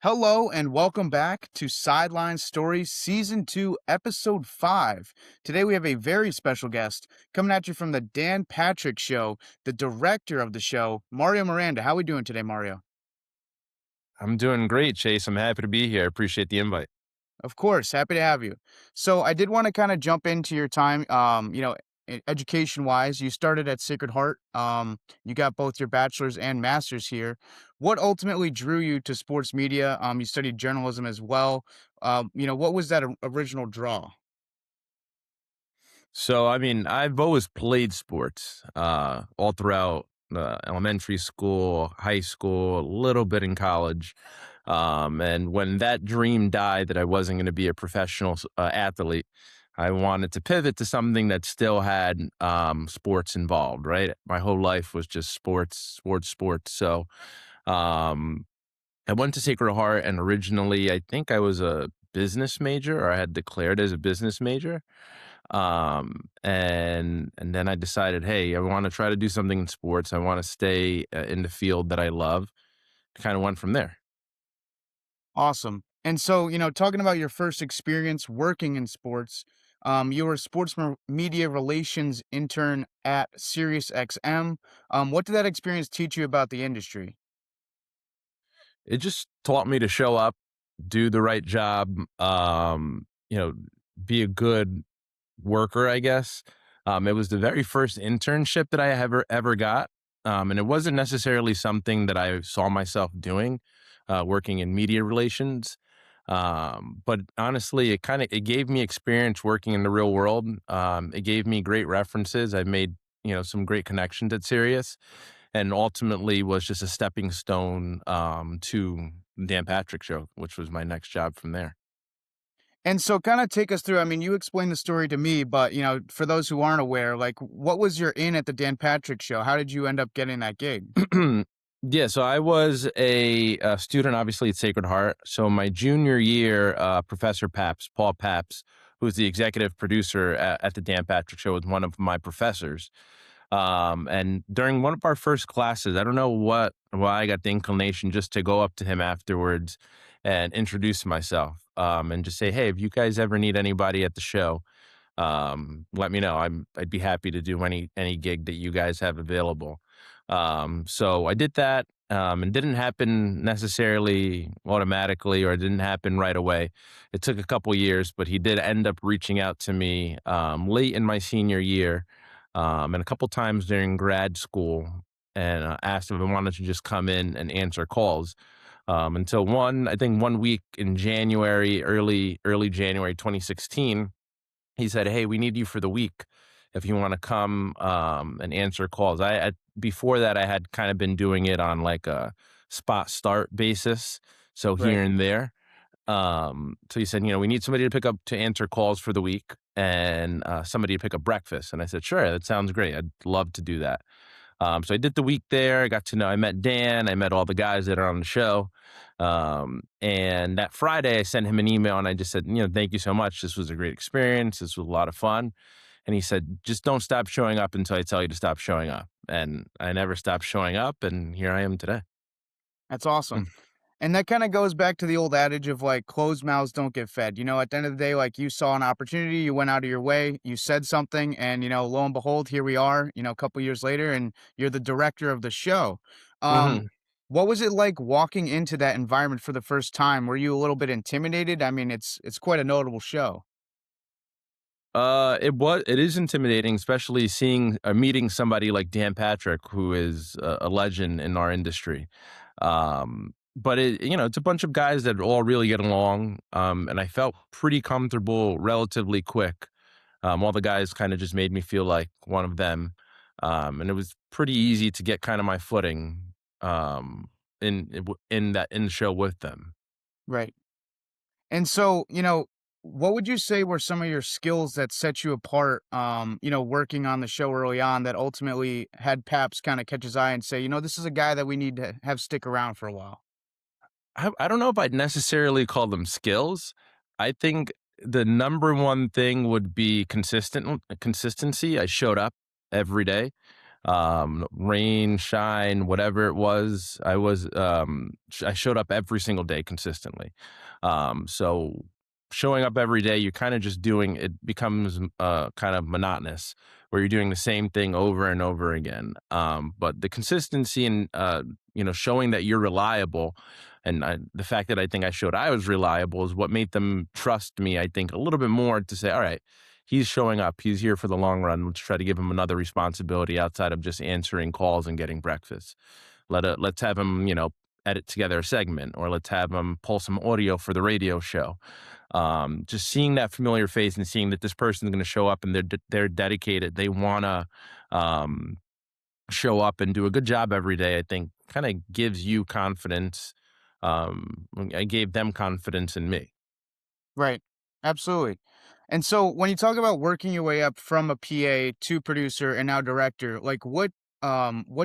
Hello and welcome back to Sideline Stories Season 2, Episode 5. Today we have a very special guest coming at you from the Dan Patrick Show, the director of the show, Mario Miranda. How are we doing today, Mario? I'm doing great, Chase. I'm happy to be here. I appreciate the invite. Of course, happy to have you. So I did want to kind of jump into your time, education wise. You started at Sacred Heart. You got both your bachelor's and master's here. What ultimately drew you to sports media? You studied journalism as well. What was that original draw? I've always played sports all throughout elementary school, high school, a little bit in college. And when that dream died that I wasn't going to be a professional athlete, I wanted to pivot to something that still had sports involved, right? My whole life was just sports, sports, sports. So um, I went to Sacred Heart, and originally I think I was a business major, or I had declared as a business major. And then I decided, hey, I want to try to do something in sports. I want to stay in the field that I love. Kind of went from there. Awesome. And so, talking about your first experience working in sports, you were a media relations intern at SiriusXM. What did that experience teach you about the industry? It just taught me to show up, do the right job, you know, be a good worker, I guess. It was the very first internship that I ever got. And it wasn't necessarily something that I saw myself doing, working in media relations. But honestly, it gave me experience working in the real world. It gave me great references. I made, some great connections at Sirius, and ultimately was just a stepping stone to Dan Patrick Show, which was my next job from there. And so kind of take us through, I mean, you explained the story to me, but for those who aren't aware, like what was your in at the Dan Patrick Show? How did you end up getting that gig? Yeah, so I was a student, obviously, at Sacred Heart. So my junior year, Professor Paul Paps, who's the executive producer at the Dan Patrick Show, was one of my professors. And during one of our first classes, I don't know why I got the inclination just to go up to him afterwards and introduce myself, and just say, "Hey, if you guys ever need anybody at the show, let me know. I'd be happy to do any gig that you guys have available." So I did that. It didn't happen necessarily automatically, or it didn't happen right away. It took a couple years, but he did end up reaching out to me late in my senior year, and a couple times during grad school, and asked if I wanted to just come in and answer calls. Until I think 1 week in January, early January 2016, he said, "Hey, we need you for the week if you want to come and answer calls." Before that, I had kind of been doing it on like a spot start basis, so Right. here and there. So he said, "We need somebody to pick up to answer calls for the week, and somebody to pick up breakfast." And I said, "Sure, that sounds great. I'd love to do that." So I did the week there. I met Dan. I met all the guys that are on the show. And that Friday, I sent him an email and I just said, "Thank you so much. This was a great experience. This was a lot of fun." And he said, "Just don't stop showing up until I tell you to stop showing up." And I never stopped showing up. And here I am today. That's awesome. And that kind of goes back to the old adage of like closed mouths don't get fed. At the end of the day, like you saw an opportunity, you went out of your way, you said something, and lo and behold, here we are, a couple years later, and you're the director of the show. Um, Mhm. what was it like walking into that environment for the first time? Were you a little bit intimidated? I mean, it's quite a notable show. It is intimidating, especially meeting somebody like Dan Patrick, who is a legend in our industry. But it's a bunch of guys that all really get along. And I felt pretty comfortable relatively quick. All the guys kind of just made me feel like one of them. And it was pretty easy to get kind of my footing, in the show with them. Right. And so, what would you say were some of your skills that set you apart, working on the show early on that ultimately had Paps kind of catch his eye and say, this is a guy that we need to have stick around for a while? I don't know if I'd necessarily call them skills. I think the number one thing would be consistency. I showed up every day. Rain, shine, whatever it was, I showed up every single day consistently. So showing up every day, you're kind of just doing it becomes kind of monotonous where you're doing the same thing over and over again. But the consistency and showing that you're reliable, and the fact that I think I showed I was reliable is what made them trust me. I think a little bit more to say, all right, he's showing up. He's here for the long run. Let's try to give him another responsibility outside of just answering calls and getting breakfast. Let's have him, edit together a segment, or let's have him pull some audio for the radio show. Just seeing that familiar face and seeing that this person is going to show up and they're dedicated. They want to um, show up and do a good job every day. I think kind of gives you confidence. I gave them confidence in me. Right. Absolutely. And so when you talk about working your way up from a PA to producer and now director, like what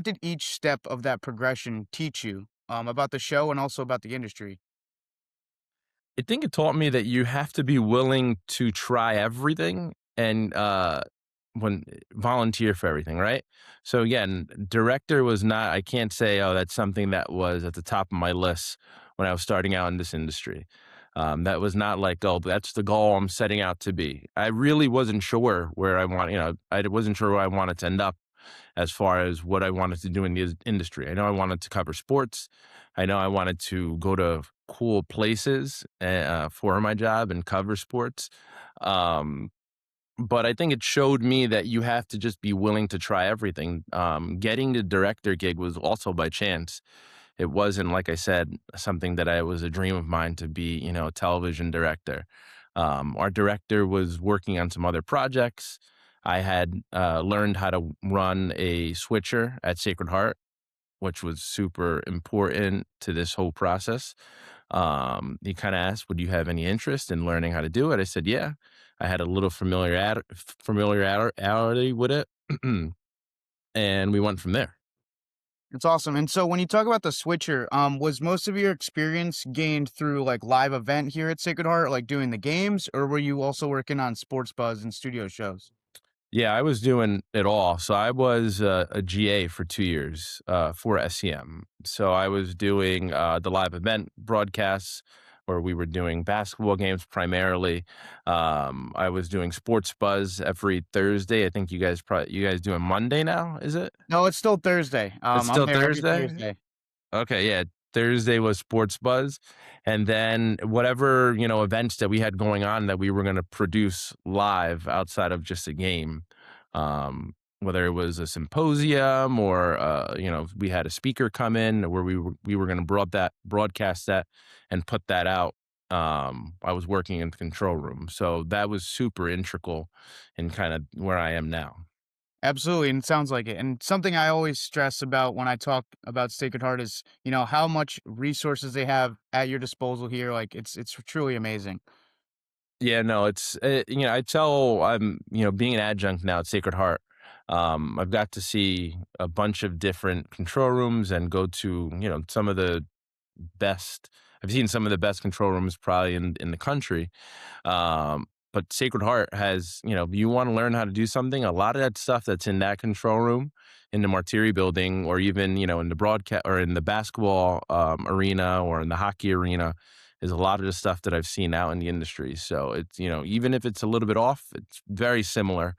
did each step of that progression teach you about the show and also about the industry? I think it taught me that you have to be willing to try everything and when volunteer for everything, right? So again, director was not, I can't say, oh, that's something that was at the top of my list when I was starting out in this industry. That was not like, oh, that's the goal I'm setting out to be. I really wasn't sure where I wasn't sure where I wanted to end up as far as what I wanted to do in the industry. I know I wanted to cover sports. I know I wanted to go to cool places for my job and cover sports. Um, but I think it showed me that you have to just be willing to try everything. Getting the director gig was also by chance. It wasn't, like I said, something that I was a dream of mine to be, a television director. Our director was working on some other projects. I had learned how to run a switcher at Sacred Heart, which was super important to this whole process. He kind of asked, "Would you have any interest in learning how to do it?" I said, "Yeah." I had a little familiarity with it, and we went from there. It's awesome. And so when you talk about the switcher, was most of your experience gained through like live event here at Sacred Heart, like doing the games, or were you also working on Sports Buzz and studio shows? Yeah, I was doing it all. So I was a GA for 2 years for SEM. So I was doing the live event broadcasts where we were doing basketball games primarily. I was doing Sports Buzz every Thursday. I think you guys doing Monday now, is it? No, it's still Thursday. It's I'm still there every Thursday? Thursday. Okay, yeah. Thursday was Sports Buzz, and then whatever, events that we had going on that we were gonna produce live outside of just a game, whether it was a symposium or, we had a speaker come in where we were gonna broadcast that and put that out. I was working in the control room, so that was super integral in kinda where I am now. Absolutely, and it sounds like it. And something I always stress about when I talk about Sacred Heart is, how much resources they have at your disposal here. Like it's truly amazing. Yeah, no, I tell I'm, being an adjunct now at Sacred Heart, I've got to see a bunch of different control rooms and go to, some of the best, I've seen some of the best control rooms probably in the country. But Sacred Heart has, you want to learn how to do something, a lot of that stuff that's in that control room, in the Martiri building, or even, in the broadcast or in the basketball arena or in the hockey arena, is a lot of the stuff that I've seen out in the industry. So it's, even if it's a little bit off, it's very similar.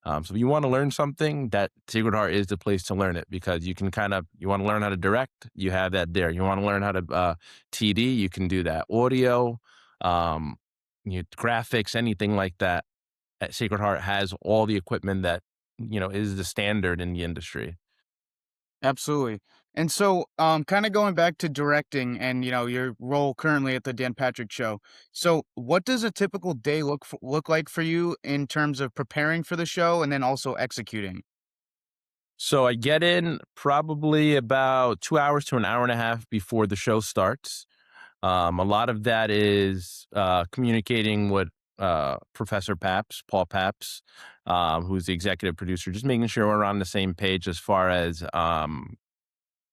So if you want to learn something, that Sacred Heart is the place to learn it because you want to learn how to direct, you have that there. You want to learn how to TD, you can do that. Audio, um, graphics, anything like that. At Sacred Heart has all the equipment that is the standard in the industry. Absolutely. And so, kind of going back to directing and your role currently at the Dan Patrick Show. So, what does a typical day look like for you in terms of preparing for the show and then also executing? So I get in probably about 2 hours to an hour and a half before the show starts. A lot of that is communicating with Professor Paps, Paul Paps, who's the executive producer, just making sure we're on the same page as far as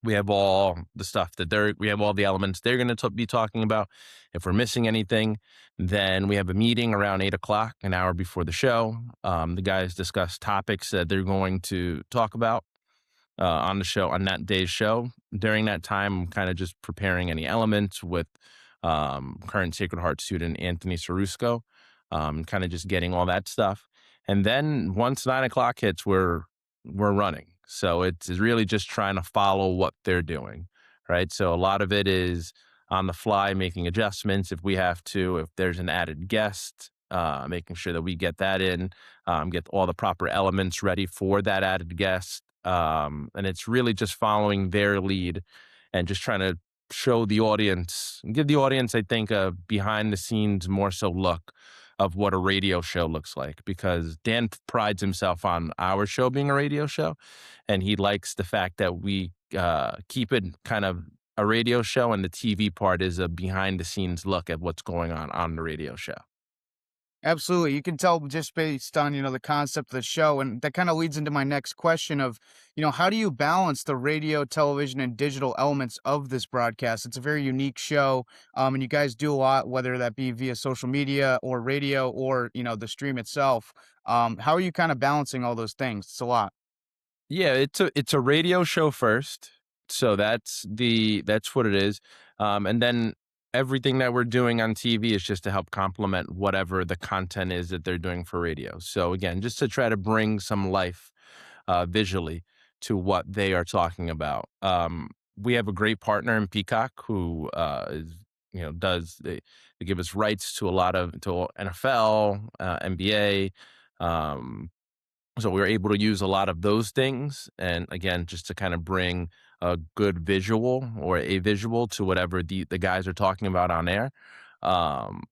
we have all the stuff we have all the elements they're going to be talking about. If we're missing anything, then we have a meeting around 8 o'clock, an hour before the show. The guys discuss topics that they're going to talk about. on the show on that day's show. During that time, I'm kind of just preparing any elements with current Sacred Heart student Anthony Cerusco, kind of just getting all that stuff. And then once 9 o'clock hits, we're running. So it's really just trying to follow what they're doing, right? So a lot of it is on the fly, making adjustments if we have to. If there's an added guest, making sure that we get that in, get all the proper elements ready for that added guest. And it's really just following their lead and just trying to show the audience, give the audience, I think, a behind the scenes more so look of what a radio show looks like, because Dan prides himself on our show being a radio show, and he likes the fact that we keep it kind of a radio show, and the TV part is a behind the scenes look at what's going on the radio show. Absolutely. You can tell just based on, the concept of the show. And that kind of leads into my next question of, how do you balance the radio, television, and digital elements of this broadcast? It's a very unique show. And you guys do a lot, whether that be via social media or radio or, the stream itself. How are you kind of balancing all those things? It's a lot. Yeah, it's a radio show first. So that's what it is. And then everything that we're doing on TV is just to help complement whatever the content is that they're doing for radio. So again, just to try to bring some life visually to what they are talking about. We have a great partner in Peacock who is does they give us rights to a lot of to NFL, NBA, so we were able to use a lot of those things, and again, just to kind of bring a good visual or a visual to whatever the guys are talking about on air. Um,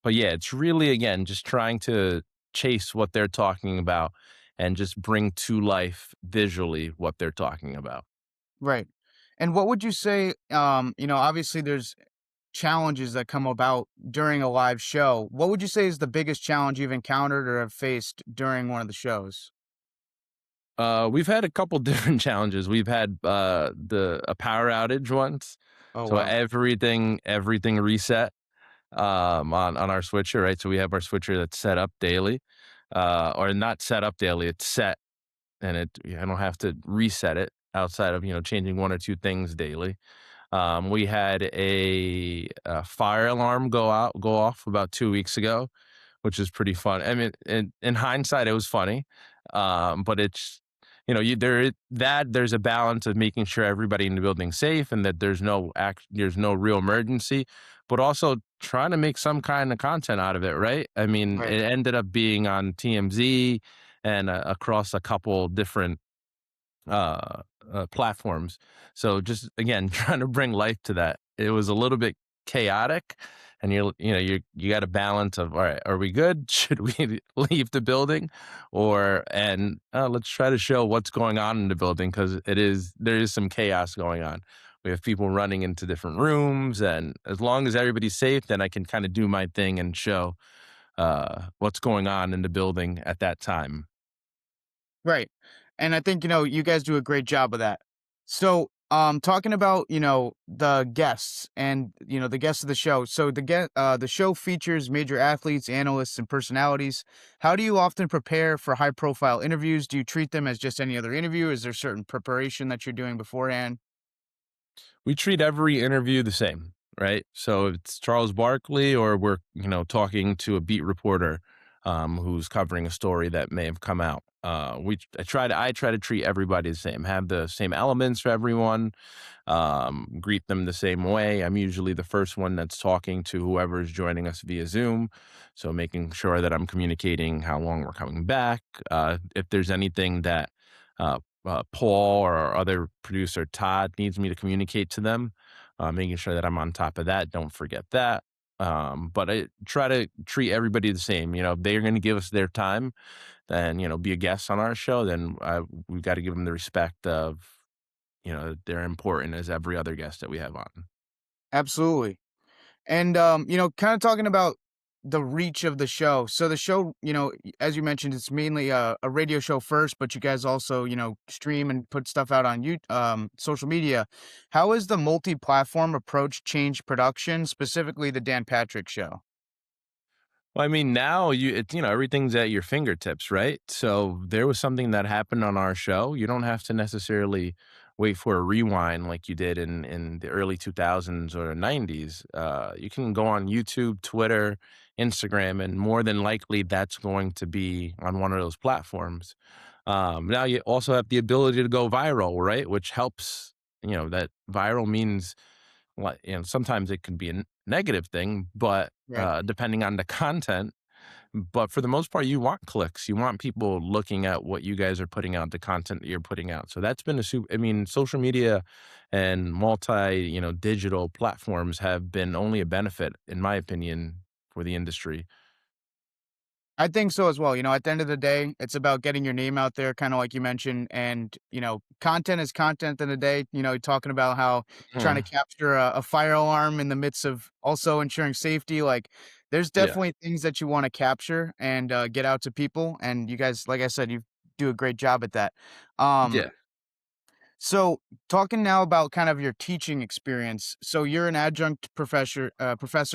but yeah, it's really again just trying to chase what they're talking about and just bring to life visually what they're talking about. Right. And what would you say, obviously there's challenges that come about during a live show. What would you say is the biggest challenge you've encountered or have faced during one of the shows? We've had a couple different challenges. We've had a power outage once, Oh, so wow. everything reset on our switcher, right? So we have our switcher that's set up daily, or not set up daily. It's set, and I don't have to reset it outside of changing one or two things daily. We had a fire alarm go off about 2 weeks ago, which is pretty fun. I mean, in hindsight, it was funny, but it's there's a balance of making sure everybody in the building's safe and that there's no real emergency, but also trying to make some kind of content out of it, right? I mean, Right. it ended up being on TMZ and across a couple different platforms. So just again, trying to bring life to that. It was a little bit chaotic, and you got a balance of all right, are we good? Should we leave the building, or and let's try to show what's going on in the building because there is some chaos going on. We have people running into different rooms, and as long as everybody's safe, then I can kind of do my thing and show what's going on in the building at that time. Right. And I think, you guys do a great job of that. So, talking about, the guests and, the guests of the show. So the show features major athletes, analysts, and personalities. How do you often prepare for high profile interviews? Do you treat them as just any other interview? Is there certain preparation that you're doing beforehand? We treat every interview the same, right? So if it's Charles Barkley or we're, talking to a beat reporter who's covering a story that may have come out. I try to treat everybody the same, have the same elements for everyone, greet them the same way. I'm usually the first one that's talking to whoever is joining us via Zoom. So making sure that I'm communicating how long we're coming back. If there's anything that Paul or our other producer Todd needs me to communicate to them, making sure that I'm on top of that. Don't forget that. But I try to treat everybody the same. If they're going to give us their time and be a guest on our show, then we've got to give them the respect of they're important as every other guest that we have on. Absolutely. And, kind of talking about the reach of the show. So the show, as you mentioned, it's mainly a radio show first, but you guys also, stream and put stuff out on social media. How has the multi-platform approach changed production, specifically the Dan Patrick Show? Well, I mean, now everything's at your fingertips, right? So there was something that happened on our show. You don't have to necessarily wait for a rewind like you did in the early 2000s or 90s. You can go on YouTube, Twitter, Instagram, and more than likely that's going to be on one of those platforms. Now you also have the ability to go viral, right? Which helps. That viral means sometimes it can be a negative thing, but Right. depending on the content. But for the most part, you want clicks. You want people looking at what you guys are putting out, the content that you're putting out. So that's been I mean, social media and digital platforms have been only a benefit, in my opinion, for the industry. I think so as well. At the end of the day, it's about getting your name out there, kind of like you mentioned. And, content is content in the day. Talking about how trying to Mhm. capture a fire alarm in the midst of also ensuring safety. Like, there's Yeah. definitely things that you want to capture and get out to people. And you guys, like I said, you do a great job at that. Um, Yeah. so, talking now about kind of your teaching experience. So, you're an adjunct professor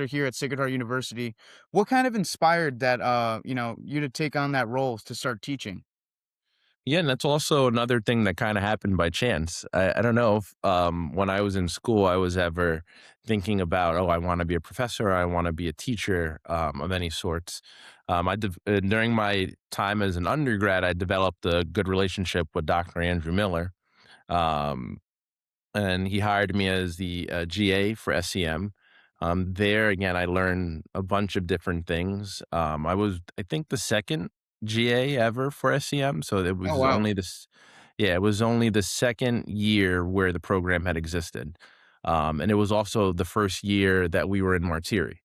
here at Sacred Heart University. What kind of inspired that you to take on that role to start teaching? Yeah, and that's also another thing that kinda happened by chance. I don't know if, when I was in school, I was ever thinking about, "Oh, I wanna be a professor, I wanna be a teacher," of any sorts. During my time as an undergrad, I developed a good relationship with Dr. Andrew Miller. Um and he hired me as the GA for SEM. There again, I learned a bunch of different things. I was, I think, the second GA ever for SEM, so Oh, wow. yeah, it was only the second year where the program had existed, and it was also the first year that we were in Martiri.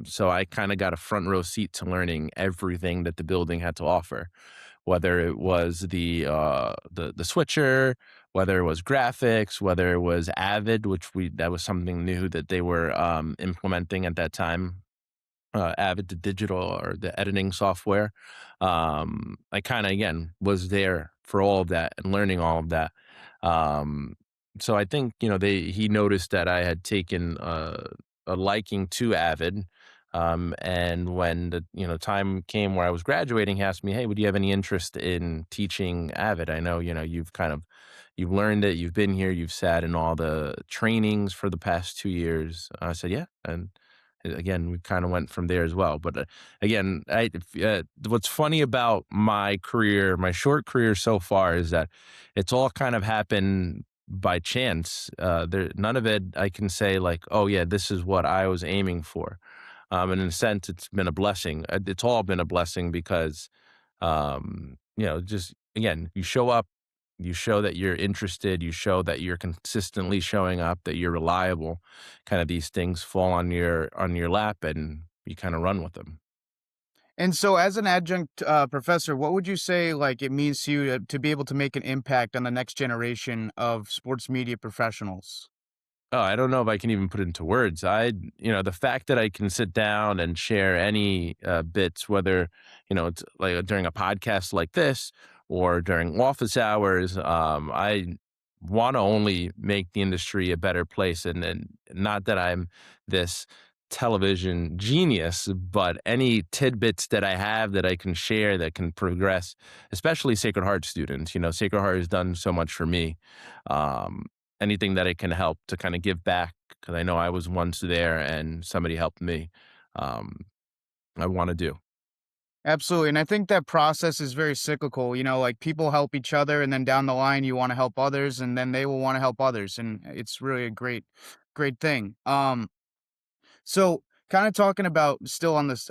So I kind of got a front row seat to learning everything that the building had to offer, whether it was the switcher, whether it was graphics, whether it was Avid, which we that was something new that they were implementing at that time. Avid, the digital or the editing software. I kind of again was there for all of that and learning all of that. Um, so I think he noticed that I had taken a liking to Avid. And when the time came where I was graduating, he asked me, "Hey, would you have any interest in teaching Avid? I know you've learned it, you've been here, you've sat in all the trainings for the past 2 years." I said, "Yeah," and again, we kind of went from there as well. But again, what's funny about my career, my short career so far, is that it's all kind of happened by chance. None of it I can say like, oh yeah, this is what I was aiming for. And in a sense, it's been a blessing. It's all been a blessing because, just again, you show up, you show that you're interested, you show that you're consistently showing up, that you're reliable. Kind of these things fall on your lap, and you kind of run with them. And so, as an adjunct professor, what would you say like it means to you to be able to make an impact on the next generation of sports media professionals? Oh, I don't know if I can even put it into words. The fact that I can sit down and share any bits, whether, it's like during a podcast like this or during office hours, I want to only make the industry a better place. And not that I'm this television genius, but any tidbits that I have that I can share that can progress, especially Sacred Heart students. Sacred Heart has done so much for me. Um, Anything that it can help to kind of give back, because I know I was once there and somebody helped me. Um, I want to do. Absolutely. And I think that process is very cyclical. Like people help each other, and then down the line, you want to help others, and then they will want to help others. And it's really a great thing. So kind of talking about still on this,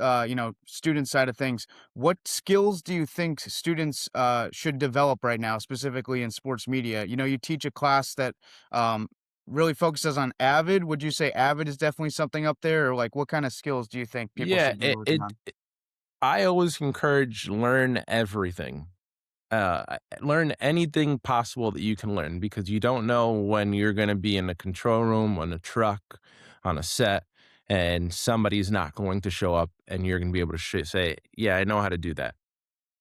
student side of things, what skills do you think students should develop right now, specifically in sports media? You teach a class that um, really focuses on Avid. Would you say Avid is definitely something up there, or like what kind of skills do you think people Yeah, should be working on? I always encourage learn everything. Learn anything possible that you can learn because you don't know when you're going to be in a control room, on a truck, on a set, and somebody's not going to show up, and you're going to be able to say, "Yeah, I know how to do that."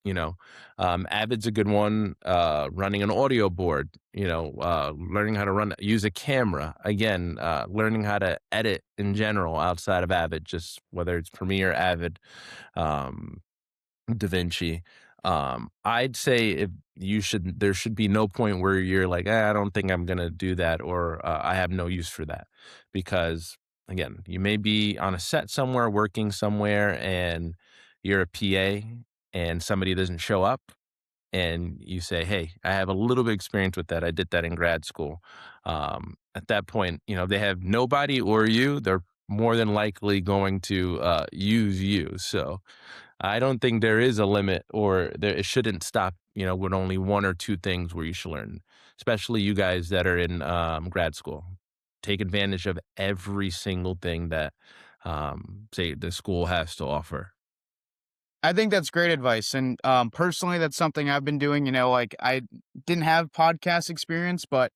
you know. Avid's a good one. Running an audio board, learning how to use a camera. Again, learning how to edit in general outside of Avid, just whether it's Premiere, Avid, um, DaVinci. I'd say if there should be no point where you're like, I don't think I'm gonna do that, or I have no use for that, because again, you may be on a set somewhere, working somewhere, and you're a PA, and somebody doesn't show up, and you say, "Hey, I have a little bit of experience with that. I did that in grad school." At that point, if they have nobody or you, they're more than likely going to use you. So I don't think there is a limit, or it shouldn't stop, with only one or two things where you should learn, especially you guys that are in grad school. Take advantage of every single thing that, say, the school has to offer. I think that's great advice, and, personally, that's something I've been doing, like, I didn't have podcast experience, but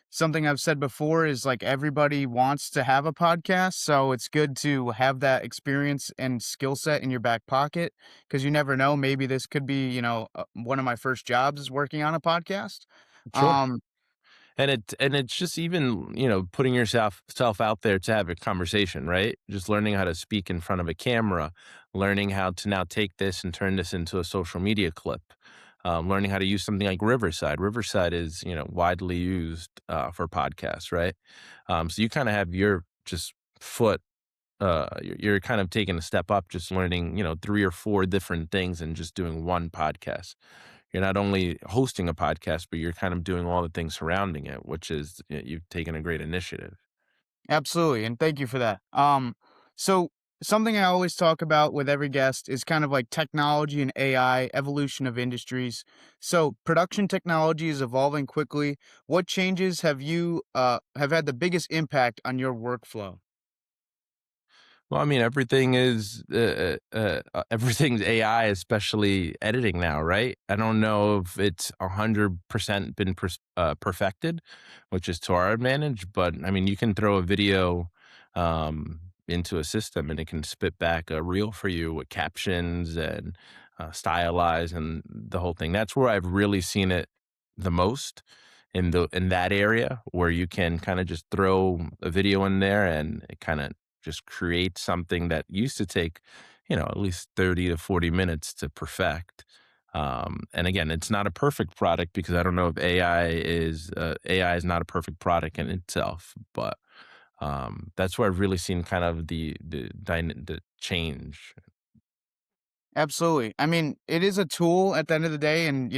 something I've said before is, like, everybody wants to have a podcast, so it's good to have that experience and skill set in your back pocket, because you never know, maybe this could be, one of my first jobs is working on a podcast. Sure. Um, And it's just even, putting yourself out there to have a conversation, right? Just learning how to speak in front of a camera, learning how to now take this and turn this into a social media clip, learning how to use something like Riverside. Riverside is, widely used for podcasts, right? So you kind of have your just foot. You're kind of taking a step up, just learning, three or four different things and just doing one podcast. You're not only hosting a podcast, but you're kind of doing all the things surrounding it, which is, you've taken a great initiative. Absolutely, and thank you for that. So something I always talk about with every guest is kind of like technology and AI, evolution of industries. So production technology is evolving quickly. What changes have had the biggest impact on your workflow? Well, I mean, everything's AI, especially editing now, right? I don't know if it's 100% been perfected, which is to our advantage, but I mean, you can throw a video into a system and it can spit back a reel for you with captions and stylize and the whole thing. That's where I've really seen it the most, in that area, where you can kind of just throw a video in there and it kind of just create something that used to take, at least 30 to 40 minutes to perfect. And again, it's not a perfect product, because I don't know if AI is not a perfect product in itself, but that's where I've really seen kind of the change. Absolutely. I mean, it is a tool at the end of the day, and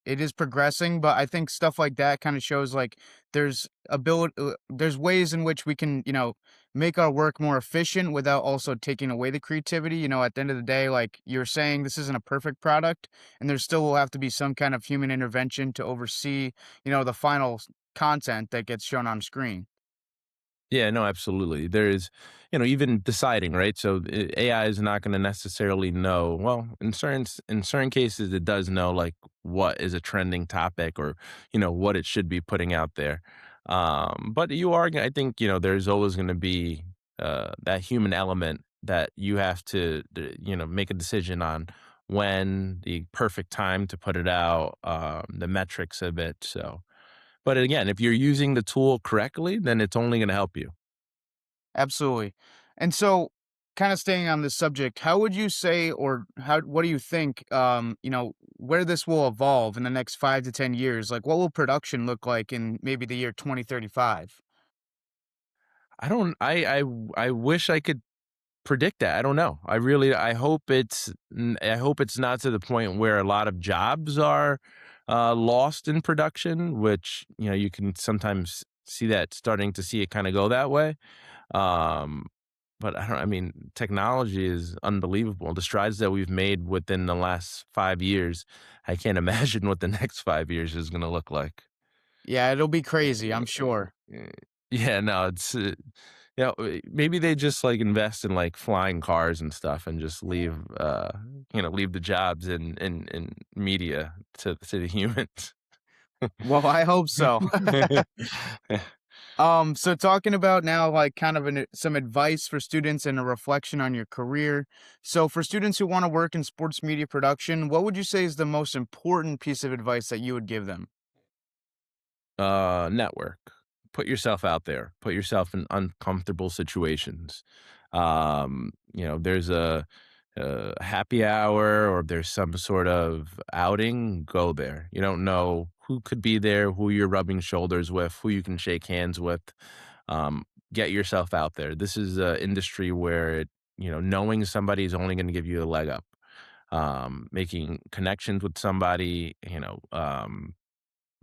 it is progressing, but I think stuff like that kind of shows like there's ways in which we can, make our work more efficient without also taking away the creativity. At the end of the day, like you're saying, this isn't a perfect product, and there still will have to be some kind of human intervention to oversee, the final content that gets shown on screen. Yeah, no, absolutely. There is, even deciding, right? So AI is not going to necessarily know. Well, in certain cases, it does know like what is a trending topic, or what it should be putting out there. But I think, there's always going to be that human element that you have to, make a decision on when the perfect time to put it out, the metrics of it. So, but again, if you're using the tool correctly, then it's only going to help you. Absolutely. And so, kind of staying on this subject, how would you say, or what do you think, where this will evolve in the next 5 to 10 years? Like, what will production look like in maybe the year 2035? I don't I wish I could predict that. I don't know. I hope it's not to the point where a lot of jobs are lost in production, which, you can sometimes see it kind of go that way. Um but I mean, technology is unbelievable. The strides that we've made within the last 5 years, I can't imagine what the next 5 years is going to look like. Yeah, it'll be crazy, I'm sure. Eh, yeah, no, maybe they just, like, invest in, like, flying cars and stuff and just leave the jobs in media to the humans. Well, I hope so. So talking about now, like kind of some advice for students and a reflection on your career. So for students who want to work in sports media production, what would you say is the most important piece of advice that you would give them? Network. Put yourself out there. Put yourself in uncomfortable situations. There's a happy hour or there's some sort of outing, go there. You don't know who could be there, who you're rubbing shoulders with, who you can shake hands with. Um, get yourself out there. This is an industry where knowing somebody is only going to give you a leg up. Making connections with somebody,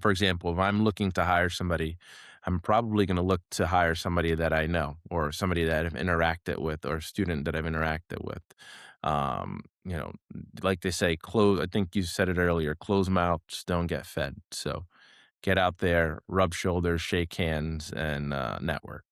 for example, if I'm looking to hire somebody, I'm probably going to look to hire somebody that I know or somebody that I've interacted with or a student that I've interacted with. Um, you know, like they say, I think you said it earlier, closed mouths don't get fed. So get out there, rub shoulders, shake hands, and network.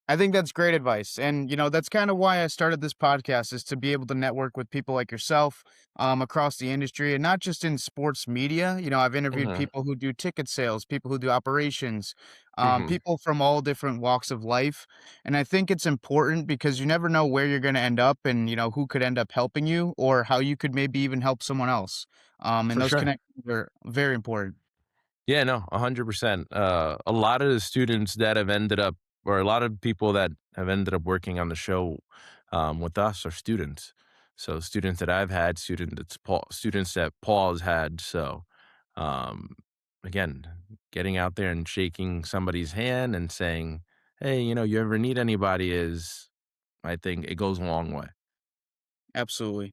I think that's great advice. And, that's kind of why I started this podcast is to be able to network with people like yourself across the industry and not just in sports media. I've interviewed Hmm. people who do ticket sales, people who do operations, Hmm. people from all different walks of life. And I think it's important because you never know where you're going to end up and, who could end up helping you or how you could maybe even help someone else. And For those sure. connections are very important. Yeah, no, 100%. A lot of the students that have ended up, or a lot of people that have ended up working on the show with us are students. So students that I've had, students that Paul has had. So um, again, getting out there and shaking somebody's hand and saying, "Hey, you ever need anybody?" is, I think, it goes a long way. Absolutely.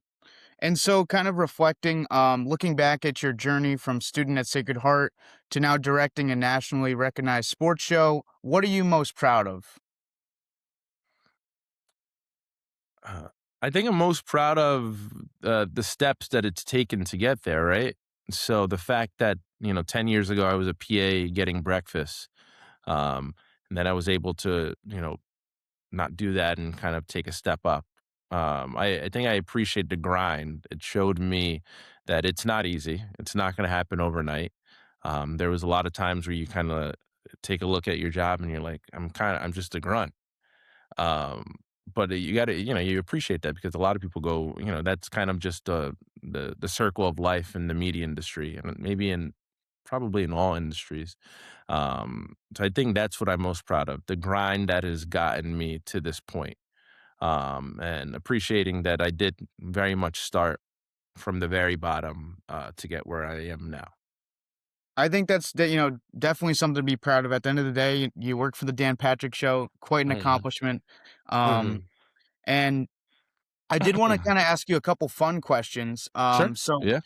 And so kind of reflecting, looking back at your journey from student at Sacred Heart to now directing a nationally recognized sports show, what are you most proud of? Uh, I think I'm most proud of the steps that it's taken to get there, right? So the fact that, 10 years ago, I was a PA getting breakfast, um, and then I was able to, not do that and kind of take a step up. I think I appreciate the grind. It showed me that it's not easy. It's not going to happen overnight. There was a lot of times where you kind of take a look at your job and you're like, I'm just a grunt. Um, but you gotta, you appreciate that because a lot of people go, that's kind of just the circle of life in the media industry and maybe in probably in all industries. So I think that's what I'm most proud of, the grind that has gotten me to this point. And appreciating that I did very much start from the very bottom to get where I am now. I think definitely something to be proud of. At the end of the day, you work for the Dan Patrick Show, quite an Mhm. accomplishment. Um, Mhm. and I did want to kind of ask you a couple fun questions. Sure. So Yeah.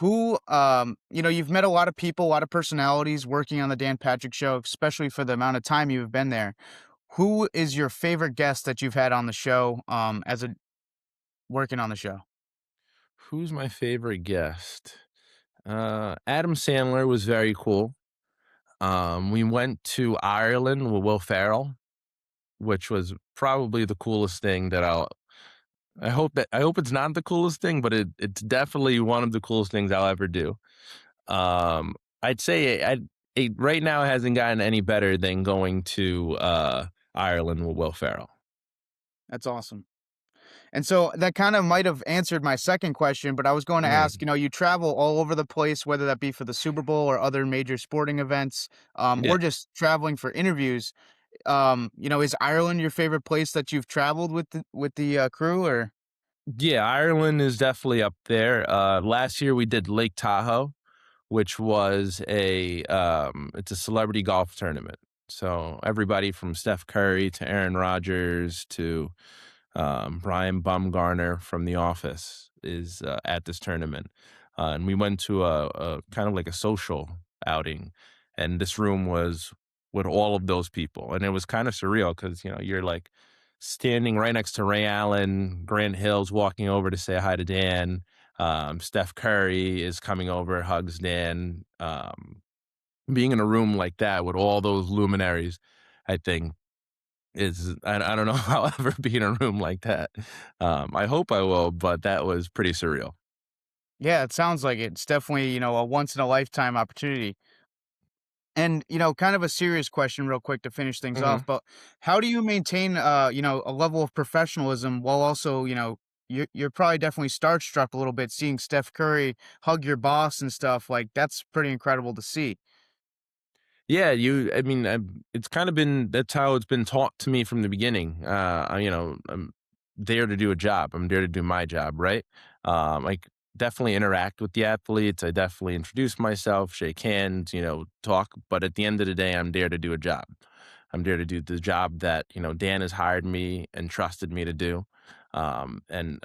you've met a lot of people, a lot of personalities working on the Dan Patrick Show, especially for the amount of time you've been there. Who is your favorite guest that you've had on the show, as a working on the show? Who's my favorite guest? Adam Sandler was very cool. We went to Ireland with Will Ferrell, which was probably the coolest thing that I hope it's not the coolest thing, but it's definitely one of the coolest things I'll ever do. Um, I'd say it right now hasn't gotten any better than going to Ireland with Will Ferrell. That's awesome. And so that kind of might have answered my second question, but I was going to ask, Mm, you travel all over the place, whether that be for the Super Bowl or other major sporting events, yeah. or just traveling for interviews. Is Ireland your favorite place that you've traveled with the crew or Yeah, Ireland is definitely up there. Last year we did Lake Tahoe, which was it's a celebrity golf tournament. So everybody from Steph Curry to Aaron Rodgers to Brian Bumgarner from The Office is at this tournament, and we went to a kind of like a social outing, and this room was with all of those people, and it was kind of surreal because you're like standing right next to Ray Allen, Grant Hill's walking over to say hi to Dan. Steph Curry is coming over, hugs Dan. Being in a room like that with all those luminaries, I think I don't know how I'll ever be in a room like that. I hope I will, but that was pretty surreal. yeah, it sounds like it. It's definitely, a once in a lifetime opportunity. And, kind of a serious question real quick to finish things Mhm. off, but how do you maintain, a level of professionalism while also, you're probably definitely starstruck a little bit seeing Steph Curry hug your boss and stuff, like, that's pretty incredible to see. Yeah, I mean, it's kind of been that's how it's been taught to me from the beginning. I'm there to do a job. I'm there to do my job, right? Definitely interact with the athletes. I definitely introduce myself, shake hands, talk. But at the end of the day, I'm there to do a job. I'm there to do the job that Dan has hired me and trusted me to do. And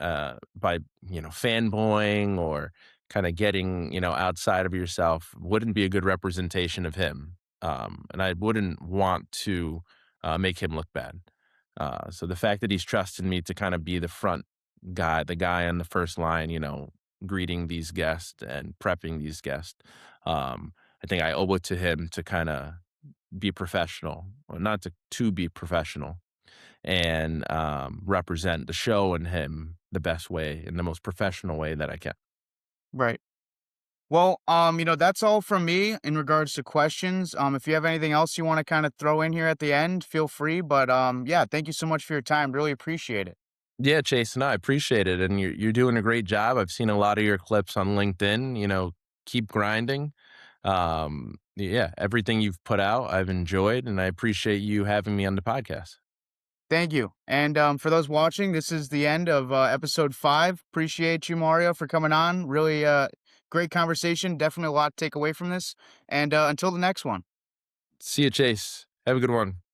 by fanboying or kind of getting outside of yourself wouldn't be a good representation of him, and I wouldn't want to make him look bad. So the fact that he's trusted me to kind of be the front guy, the guy on the first line, greeting these guests and prepping these guests, I think I owe it to him to kind of be professional, or not to be professional, and represent the show and him the best way, in the most professional way that I can. Right. Well, that's all from me in regards to questions. If you have anything else you wanna kinda throw in here at the end, feel free, but, yeah, thank you so much for your time, really appreciate it. Yeah, Chase, no, I appreciate it, and you're doing a great job. I've seen a lot of your clips on LinkedIn. Keep grinding. Yeah, everything you've put out, I've enjoyed, and I appreciate you having me on the podcast. Thank you. And for those watching, this is the end of episode 5. Appreciate you, Mario, for coming on. Really great conversation. Definitely a lot to take away from this. And until the next one. See you, Chase. Have a good one.